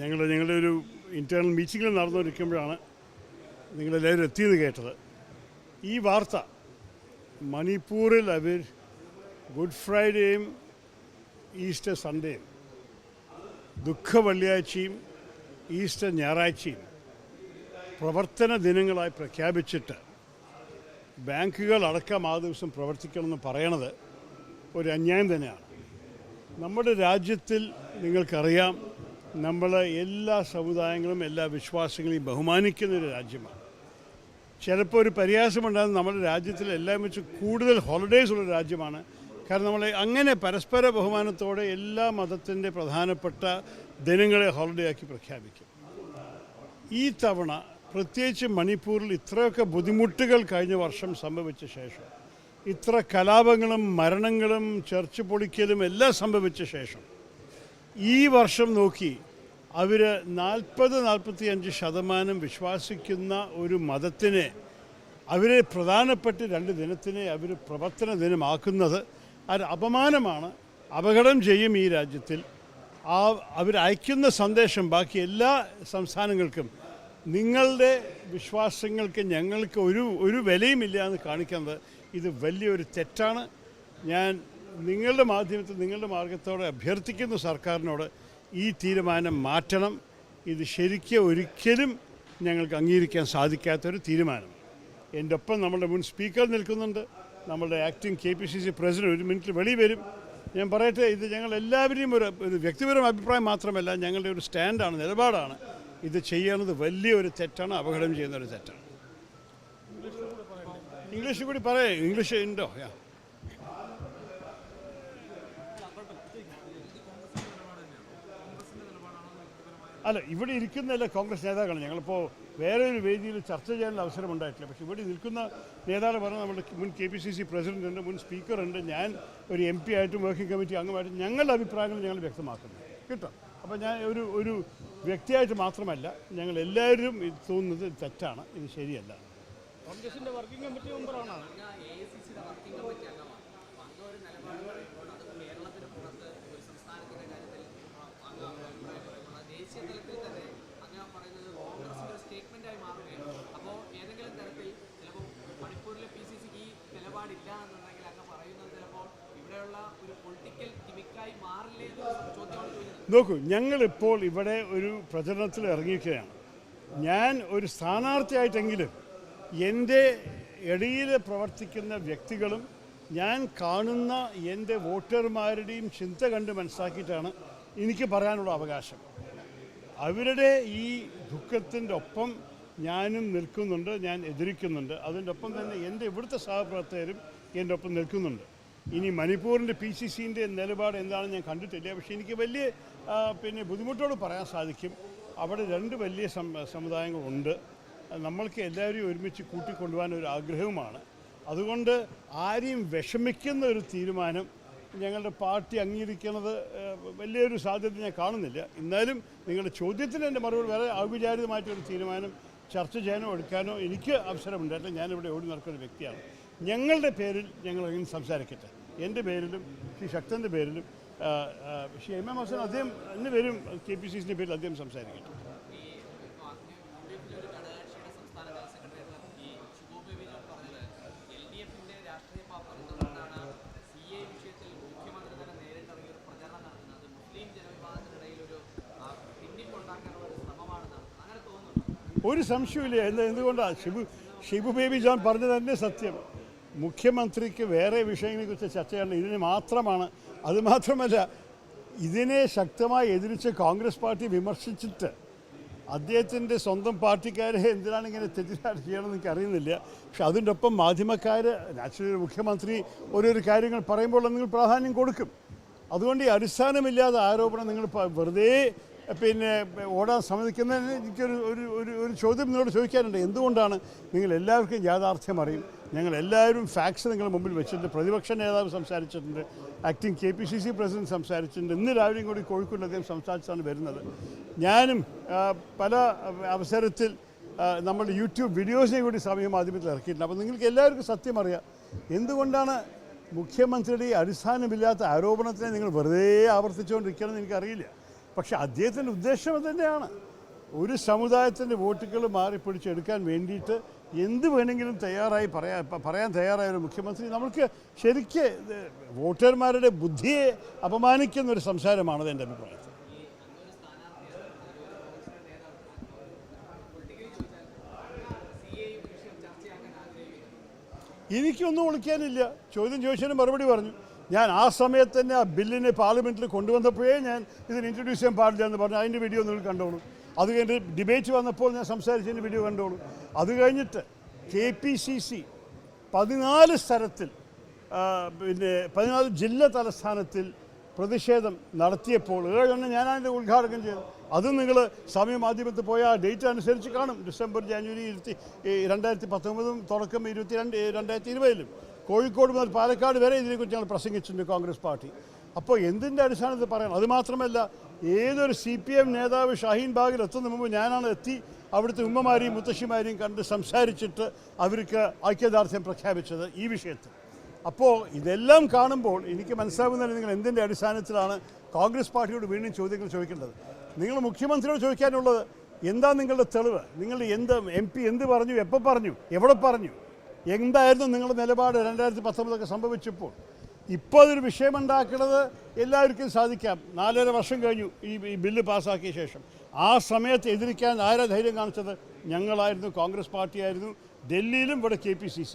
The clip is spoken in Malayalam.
ഞങ്ങളുടെ ഒരു ഇൻറ്റേർണൽ മീറ്റിങ്ങിൽ നടന്നുകൊണ്ടിരിക്കുമ്പോഴാണ് നിങ്ങളെല്ലാവരും എത്തിയത് കേട്ടത്. ഈ വാർത്ത മണിപ്പൂരിൽ അവർ ഗുഡ് ഫ്രൈഡേയും ഈസ്റ്റർ സൺഡേയും, ദുഃഖ വെള്ളിയാഴ്ചയും ഈസ്റ്റർ ഞായറാഴ്ചയും പ്രവർത്തന ദിനങ്ങളായി പ്രഖ്യാപിച്ചിട്ട് ബാങ്കുകൾ അടക്കം ആ ദിവസം പ്രവർത്തിക്കണമെന്ന് പറയണത് ഒരു അന്യായം തന്നെയാണ്. നമ്മുടെ രാജ്യത്തിൽ നിങ്ങൾക്കറിയാം, നമ്മൾ എല്ലാ സമുദായങ്ങളും എല്ലാ വിശ്വാസങ്ങളെയും ബഹുമാനിക്കുന്ന ഒരു രാജ്യമാണ്. ചിലപ്പോൾ ഒരു പരിഹാസമുണ്ടാകുന്ന നമ്മുടെ രാജ്യത്തിൽ എല്ലാം വെച്ച് കൂടുതൽ ഹോളിഡേയ്സ് ഉള്ള രാജ്യമാണ്. കാരണം നമ്മൾ അങ്ങനെ പരസ്പര ബഹുമാനത്തോടെ എല്ലാ മതത്തിൻ്റെ പ്രധാനപ്പെട്ട ദിനങ്ങളെ ഹോളിഡേ ആക്കി പ്രഖ്യാപിക്കും. ഈ തവണ പ്രത്യേകിച്ച് മണിപ്പൂരിൽ ഇത്രയൊക്കെ ബുദ്ധിമുട്ടുകൾ കഴിഞ്ഞ വർഷം സംഭവിച്ച ശേഷം, ഇത്ര കലാപങ്ങളും മരണങ്ങളും ചർച്ച് പൊളിക്കലും എല്ലാം സംഭവിച്ച ശേഷം ഈ വർഷം നോക്കി അവർ 40-45% വിശ്വസിക്കുന്ന ഒരു മതത്തിനെ അവർ പ്രധാനപ്പെട്ട 2 ദിനത്തിനെ അവർ പ്രവർത്തന ദിനമാക്കുന്നത് അത് അപമാനമാണ്, അപകടം ചെയ്യും ഈ രാജ്യത്തിൽ. അവരയക്കുന്ന സന്ദേശം ബാക്കി എല്ലാ സംസ്ഥാനങ്ങൾക്കും നിങ്ങളുടെ വിശ്വാസങ്ങൾക്ക് ഞങ്ങൾക്ക് ഒരു വിലയുമില്ല എന്ന് കാണിക്കുന്നത് ഇത് വലിയൊരു തെറ്റാണ്. ഞാൻ നിങ്ങളുടെ മാധ്യമത്തിൽ നിങ്ങളുടെ മാർഗത്തോടെ അഭ്യർത്ഥിക്കുന്നു സർക്കാരിനോട് ഈ തീരുമാനം മാറ്റണം. ഇത് ശരിക്കും ഒരിക്കലും ഞങ്ങൾക്ക് അംഗീകരിക്കാൻ സാധിക്കാത്തൊരു തീരുമാനം. എൻ്റെ ഒപ്പം നമ്മുടെ മുൻ സ്പീക്കർ നിൽക്കുന്നുണ്ട്, നമ്മുടെ ആക്ടിംഗ് KPCC പ്രസിഡന്റ് 1 മിനിറ്റിൽ വെളിയിൽ വരും. ഞാൻ പറയട്ടെ, ഇത് ഞങ്ങൾ എല്ലാവരെയും ഒരു വ്യക്തിപരമായ അഭിപ്രായം മാത്രമല്ല, ഞങ്ങളുടെ ഒരു സ്റ്റാൻഡാണ്, നിലപാടാണ്. ഇത് ചെയ്യുന്നത് വലിയൊരു തെറ്റാണ്, അപകടം ചെയ്യുന്നൊരു തെറ്റാണ്. ഇംഗ്ലീഷിൽ കൂടി പറയാം. ഇംഗ്ലീഷ് ഉണ്ടോ? അല്ല, ഇവിടെ ഇരിക്കുന്നതല്ല കോൺഗ്രസ് നേതാക്കളാണ്. ഞങ്ങളിപ്പോൾ വേറെ ഒരു വേദിയിൽ ചർച്ച ചെയ്യാനുള്ള അവസരം ഉണ്ടായിട്ടില്ല. പക്ഷേ ഇവിടെ നിൽക്കുന്ന നേതാക്കൾ പറഞ്ഞാൽ നമ്മുടെ മുൻ KPCC പ്രസിഡൻ്റുണ്ട്, മുൻ സ്പീക്കറുണ്ട്, ഞാൻ ഒരു MP ആയിട്ടും വർക്കിംഗ് കമ്മിറ്റി അംഗമായിട്ടും ഞങ്ങളുടെ അഭിപ്രായങ്ങൾ ഞങ്ങൾ വ്യക്തമാക്കുന്നു കേട്ടോ. അപ്പോൾ ഞാൻ ഒരു വ്യക്തിയായിട്ട് മാത്രമല്ല, ഞങ്ങൾ എല്ലാവരും ഇത് തോന്നുന്നത് തെറ്റാണ്, ഇത് ശരിയല്ല. കോൺഗ്രസിൻ്റെ വർക്കിംഗ് കമ്മിറ്റി മെമ്പറാണ്. നോക്കൂ, ഞങ്ങളിപ്പോൾ ഇവിടെ ഒരു പ്രചരണത്തിൽ ഇറങ്ങിയിരിക്കുകയാണ്. ഞാൻ ഒരു സ്ഥാനാർത്ഥിയായിട്ടെങ്കിലും എൻ്റെ ഇടയിൽ പ്രവർത്തിക്കുന്ന വ്യക്തികളും ഞാൻ കാണുന്ന എൻ്റെ വോട്ടർമാരുടെയും ചിന്ത കണ്ട് മനസ്സിലാക്കിയിട്ടാണ് എനിക്ക് പറയാനുള്ള അവകാശം. അവരുടെ ഈ ദുഃഖത്തിൻ്റെ ഒപ്പം ഞാനും നിൽക്കുന്നുണ്ട്, ഞാൻ എതിർക്കുന്നുണ്ട്. അതിൻ്റെ ഒപ്പം തന്നെ എൻ്റെ ഇവിടുത്തെ സഹപ്രവർത്തകരും എൻ്റെ ഒപ്പം നിൽക്കുന്നുണ്ട്. ഇനി മണിപ്പൂരിൻ്റെ PCCൻ്റെ നിലപാട് എന്താണെന്ന് ഞാൻ കണ്ടിട്ടില്ല. പക്ഷേ എനിക്ക് വലിയ ബുദ്ധിമുട്ടോട് പറയാൻ സാധിക്കും, അവിടെ 2 വലിയ സമുദായങ്ങളുണ്ട്. നമ്മൾക്ക് എല്ലാവരെയും ഒരുമിച്ച് കൂട്ടിക്കൊണ്ടുപോകാൻ ഒരു ആഗ്രഹവുമാണ്. അതുകൊണ്ട് ആരെയും വിഷമിക്കുന്ന ഒരു തീരുമാനം ഞങ്ങളുടെ പാർട്ടി അംഗീകരിക്കുന്നത് വലിയൊരു സാധ്യത ഞാൻ കാണുന്നില്ല. എന്നാലും നിങ്ങളുടെ ചോദ്യത്തിന് എൻ്റെ മറുപടി വേറെ ഔപചാരികമായിട്ടൊരു തീരുമാനം ചർച്ച ചെയ്യാനോ എടുക്കാനോ എനിക്ക് അവസരമുണ്ടായിട്ടില്ല. ഞാനിവിടെ ഓടി നടക്കുന്ന വ്യക്തിയാണ്. ഞങ്ങളുടെ പേരിൽ ഞങ്ങൾ അങ്ങനെ സംസാരിക്കട്ടെ. എൻ്റെ പേരിലും ശ്രീ ശക്തൻ്റെ പേരിലും ശ്രീ MM ഹസൻ അദ്ദേഹം എൻ്റെ പേരും KPCCൻ്റെ പേരിൽ അദ്ദേഹം സംസാരിക്കട്ടെ. ഒരു സംശയമില്ല. എന്തുകൊണ്ടാണ് ഷിബു ബേബി ജോൺ പറഞ്ഞത് തന്നെ സത്യം. മുഖ്യമന്ത്രിക്ക് വേറെ വിഷയങ്ങളെക്കുറിച്ച് ചർച്ച ചെയ്യേണ്ട ഇതിന് മാത്രമാണ്. അതുമാത്രമല്ല, ഇതിനെ ശക്തമായി എതിരിച്ച് കോൺഗ്രസ് പാർട്ടി വിമർശിച്ചിട്ട് അദ്ദേഹത്തിൻ്റെ സ്വന്തം പാർട്ടിക്കാരെ എന്തിനാണ് ഇങ്ങനെ തെറ്റിദ്ധാരണ ചെയ്യണമെന്ന് എനിക്ക് അറിയുന്നില്ല. പക്ഷെ അതിൻ്റെ ഒപ്പം മാധ്യമക്കാർ നാച്ചുറലി മുഖ്യമന്ത്രി ഓരോരോ കാര്യങ്ങൾ പറയുമ്പോൾ നിങ്ങൾ പ്രാധാന്യം കൊടുക്കും. അതുകൊണ്ട് ഈ അടിസ്ഥാനമില്ലാത്ത ആരോപണം നിങ്ങൾ വെറുതെ ഓടാൻ സമ്മതിക്കുന്നതിന് എനിക്കൊരു ചോദ്യം നിങ്ങളോട് ചോദിക്കാനുണ്ട്. എന്തുകൊണ്ടാണ് നിങ്ങൾ എല്ലാവർക്കും യാഥാർത്ഥ്യം അറിയും, ഞങ്ങൾ എല്ലാവരും ഫാക്ട്സ് നിങ്ങളുടെ മുമ്പിൽ വെച്ചിട്ടുണ്ട്. പ്രതിപക്ഷ നേതാവ് സംസാരിച്ചിട്ടുണ്ട്, ആക്ടിംഗ് KPCC പ്രസിഡന്റ് സംസാരിച്ചിട്ടുണ്ട്. ഇന്ന് രാവിലെയും കൂടി കോഴിക്കോട് അദ്ദേഹം സംസാരിച്ചാണ് വരുന്നത്. ഞാനും പല അവസരത്തിൽ നമ്മുടെ യൂട്യൂബ് വീഡിയോസിനെ കൂടി സമൂഹ മാധ്യമത്തിൽ ഇറക്കിയിട്ടുണ്ട്. അപ്പോൾ നിങ്ങൾക്ക് എല്ലാവർക്കും സത്യം അറിയാം. എന്തുകൊണ്ടാണ് മുഖ്യമന്ത്രിയുടെ അടിസ്ഥാനമില്ലാത്ത ആരോപണത്തിനെ നിങ്ങൾ വെറുതെ ആവർത്തിച്ചുകൊണ്ടിരിക്കണമെന്ന് എനിക്കറിയില്ല. പക്ഷെ അദ്ദേഹത്തിൻ്റെ ഉദ്ദേശം അത് തന്നെയാണ്. ഒരു സമുദായത്തിൻ്റെ വോട്ടുകൾ മാറിപ്പിടിച്ചെടുക്കാൻ വേണ്ടിയിട്ട് എന്ത് വേണമെങ്കിലും പറയാൻ തയ്യാറായ ഒരു മുഖ്യമന്ത്രി നമുക്ക് ശരിക്ക് വോട്ടർമാരുടെ ബുദ്ധിയെ അപമാനിക്കുന്ന ഒരു സംസാരമാണത് എൻ്റെ അഭിപ്രായത്തിൽ. എനിക്കൊന്നും ഒളിക്കാനില്ല. ചോദ്യം ചോദിച്ചതിന് മറുപടി പറഞ്ഞു. ഞാൻ ആ സമയത്ത് തന്നെ ആ ബില്ലിനെ പാർലമെൻറ്റിൽ കൊണ്ടുവന്നപ്പോഴേ ഞാൻ ഇതിന് ഇൻട്രൊഡ്യൂസ് ചെയ്യാൻ പാടില്ല എന്ന് പറഞ്ഞു. അതിൻ്റെ വീഡിയോ നിങ്ങൾ കണ്ടോളൂ. അത് കഴിഞ്ഞ് ഡിബേറ്റ് വന്നപ്പോൾ ഞാൻ സംസാരിച്ചതിൻ്റെ വീഡിയോ കണ്ടോളൂ. അത് കഴിഞ്ഞിട്ട് KPCC 14 സ്ഥലത്തിൽ 14 ജില്ലാ തലസ്ഥാനത്തിൽ പ്രതിഷേധം നടത്തിയപ്പോൾ 7 ഞാനതിൻ്റെ ഉദ്ഘാടനം ചെയ്തു. അത് നിങ്ങൾ സമയമാധ്യമത്തിൽ പോയ ആ ഡേറ്റ് അനുസരിച്ച് കാണും. ഡിസംബർ ജനുവരി 2019 തുടക്കം 2020 കോഴിക്കോട് മുതൽ പാലക്കാട് വരെ ഇതിനെക്കുറിച്ച് ഞങ്ങൾ പ്രസംഗിച്ചിട്ടുണ്ട് കോൺഗ്രസ് പാർട്ടി. അപ്പോൾ എന്തിൻ്റെ അടിസ്ഥാനത്തിൽ പറയണം? അതുമാത്രമല്ല, ഏതൊരു CPM നേതാവ് ഷാഹീൻ ബാഗിൽ എത്തുന്ന മുമ്പ് ഞാനാണ് എത്തി അവിടുത്തെ ഉമ്മമാരെയും മുത്തശ്ശിമാരെയും കണ്ട് സംസാരിച്ചിട്ട് അവർക്ക് ഐക്യദാർഢ്യം പ്രഖ്യാപിച്ചത് ഈ വിഷയത്തിൽ. അപ്പോൾ ഇതെല്ലാം കാണുമ്പോൾ എനിക്ക് മനസ്സിലാവുന്നതിന് നിങ്ങൾ എന്തിൻ്റെ അടിസ്ഥാനത്തിലാണ് കോൺഗ്രസ് പാർട്ടിയോട് വീണ്ടും ചോദ്യങ്ങൾ ചോദിക്കേണ്ടത്? നിങ്ങൾ മുഖ്യമന്ത്രിയോട് ചോദിക്കാനുള്ളത് എന്താ നിങ്ങളുടെ തെളിവ്? നിങ്ങൾ MP എന്ത് പറഞ്ഞു, എപ്പോൾ പറഞ്ഞു, എവിടെ പറഞ്ഞു, എന്തായിരുന്നു നിങ്ങളുടെ നിലപാട് 2019 സംഭവിച്ചപ്പോൾ? ഇപ്പോൾ അതൊരു വിഷയമുണ്ടാക്കുന്നത് എല്ലാവർക്കും സാധിക്കാം. 4.5 വർഷം കഴിഞ്ഞു ഈ ബില്ല് പാസ്സാക്കിയ ശേഷം. ആ സമയത്ത് എതിരിക്കാൻ ആരാ ധൈര്യം കാണിച്ചത്? ഞങ്ങളായിരുന്നു, കോൺഗ്രസ് പാർട്ടിയായിരുന്നു. ഡൽഹിയിലും ഇവിടെ KPCC.